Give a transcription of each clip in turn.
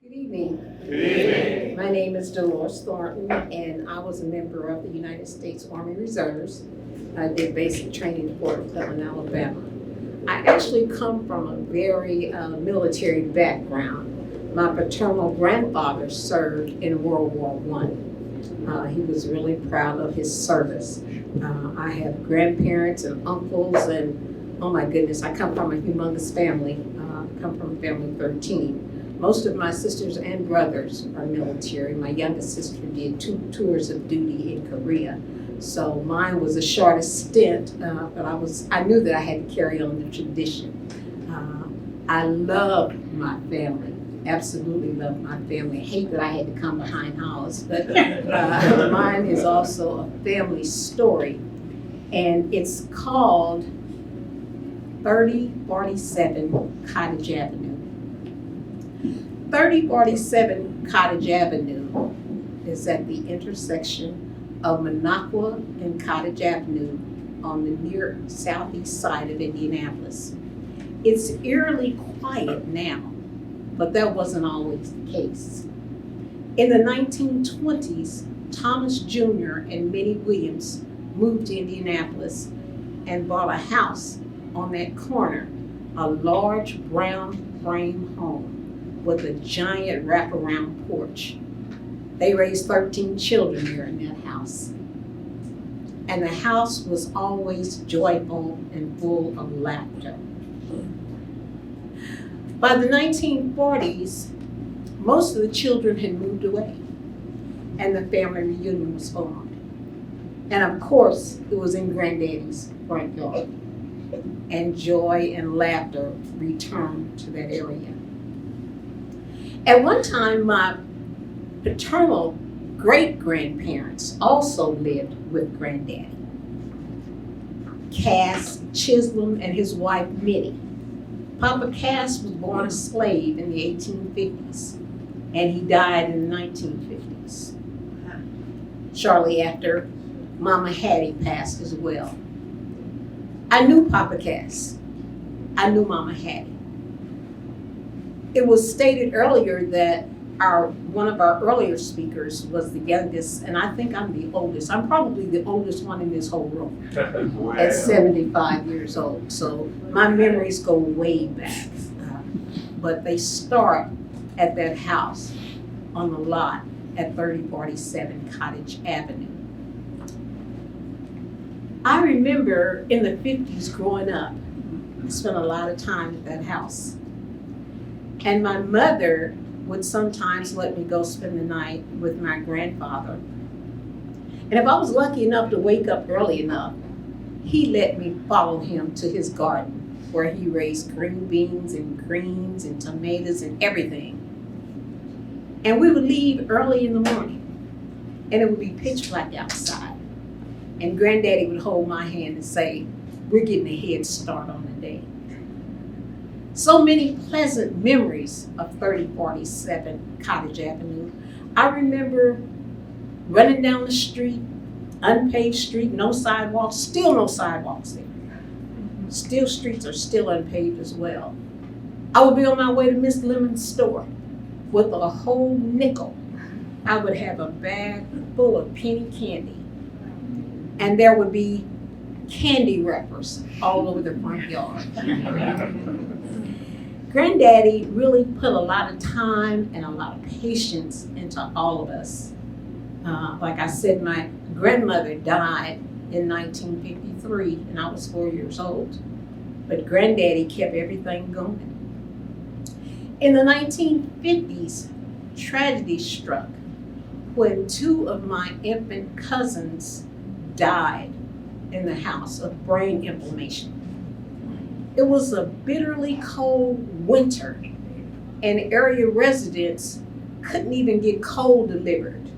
Good evening. Good evening. My name is Delores Thornton, and I was a member of the United States Army Reserves. I did basic training in Fort Cleveland, Alabama. I actually come from a very military background. My paternal grandfather served in World War I. He was really proud of his service. I have grandparents and uncles, and oh my goodness, I come from a humongous family. I come from a family of 13. Most of my sisters and brothers are military. My youngest sister did 2 tours of duty in Korea. So mine was the shortest stint, but I knew that I had to carry on the tradition. I love my family, absolutely love my family. I hate that I had to come behind house, but mine is also a family story. And it's called 3047 Cottage Avenue. 3047 Cottage Avenue is at the intersection of Minocqua and Cottage Avenue on the near southeast side of Indianapolis. It's eerily quiet now, but that wasn't always the case. In the 1920s, Thomas Jr. and Minnie Williams moved to Indianapolis and bought a house on that corner, a large brown frame home with a giant wraparound porch. They raised 13 children there in that house. And the house was always joyful and full of laughter. By the 1940s, most of the children had moved away, and the family reunion was formed. And of course, it was in Granddaddy's front yard. And joy and laughter returned to that area. At one time, my paternal great-grandparents also lived with Granddaddy. Cass Chisholm and his wife Minnie. Papa Cass was born a slave in the 1850s, and he died in the 1950s. Shortly after, Mama Hattie passed as well. I knew Papa Cass. I knew Mama Hattie. It was stated earlier that one of our earlier speakers was the youngest, and I think I'm the oldest. I'm probably the oldest one in this whole room at 75 years old. So my memories go way back. But they start at that house on the lot at 3047 Cottage Avenue. I remember in the 50s growing up, I spent a lot of time at that house. And my mother would sometimes let me go spend the night with my grandfather. And if I was lucky enough to wake up early enough, he let me follow him to his garden where he raised green beans and greens and tomatoes and everything. And we would leave early in the morning, and it would be pitch black outside. And Granddaddy would hold my hand and say, "We're getting a head start on the day." So many pleasant memories of 3047 Cottage Avenue. I remember running down the street, unpaved street, no sidewalks, still no sidewalks there. Still streets are still unpaved as well. I would be on my way to Miss Lemon's store with a whole nickel. I would have a bag full of penny candy. And there would be candy wrappers all over the front yard. Granddaddy really put a lot of time and a lot of patience into all of us. Like I said, my grandmother died in 1953, and I was 4 years old. But Granddaddy kept everything going. In the 1950s, tragedy struck when 2 of my infant cousins died in the house of brain inflammation. It was a bitterly cold winter, and area residents couldn't even get coal delivered.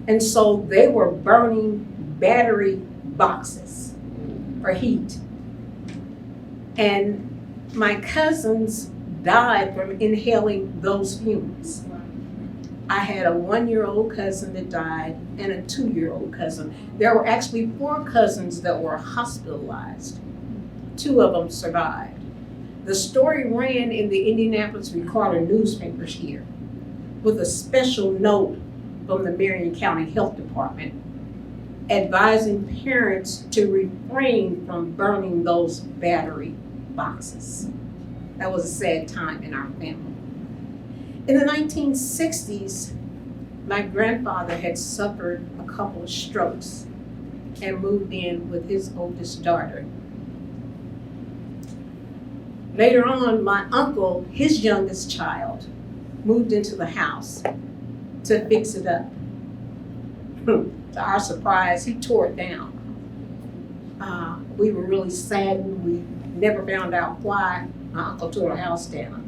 And so they were burning battery boxes for heat. And my cousins died from inhaling those fumes. I had a 1-year-old cousin that died and a 2-year-old cousin. There were actually 4 cousins that were hospitalized. 2 of them survived. The story ran in the Indianapolis Recorder newspapers here. with a special note from the Marion County Health Department advising parents to refrain from burning those battery boxes. That was a sad time in our family. In the 1960s, my grandfather had suffered a couple of strokes and moved in with his oldest daughter. Later on, my uncle, his youngest child, moved into the house to fix it up. To our surprise, he tore it down. We were really saddened. We never found out why my uncle tore the house down.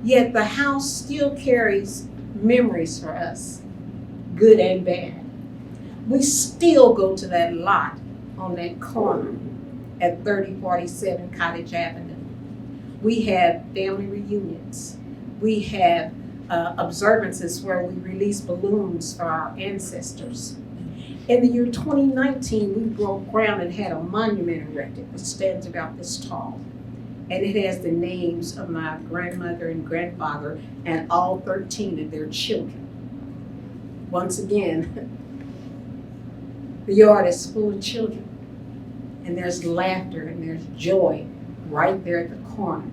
Yet the house still carries memories for us, good and bad. We still go to that lot on that corner at 3047 Cottage Avenue. We have family reunions. We have observances where we release balloons for our ancestors. In the year 2019, we broke ground and had a monument erected that stands about this tall. And it has the names of my grandmother and grandfather and all 13 of their children. Once again, the yard is full of children. And there's laughter and there's joy right there at the corner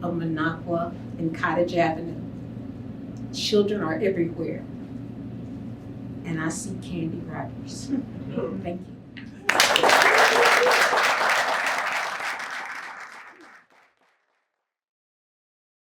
of Minocqua and Cottage Avenue. Children are everywhere. And I see candy wrappers. Thank you.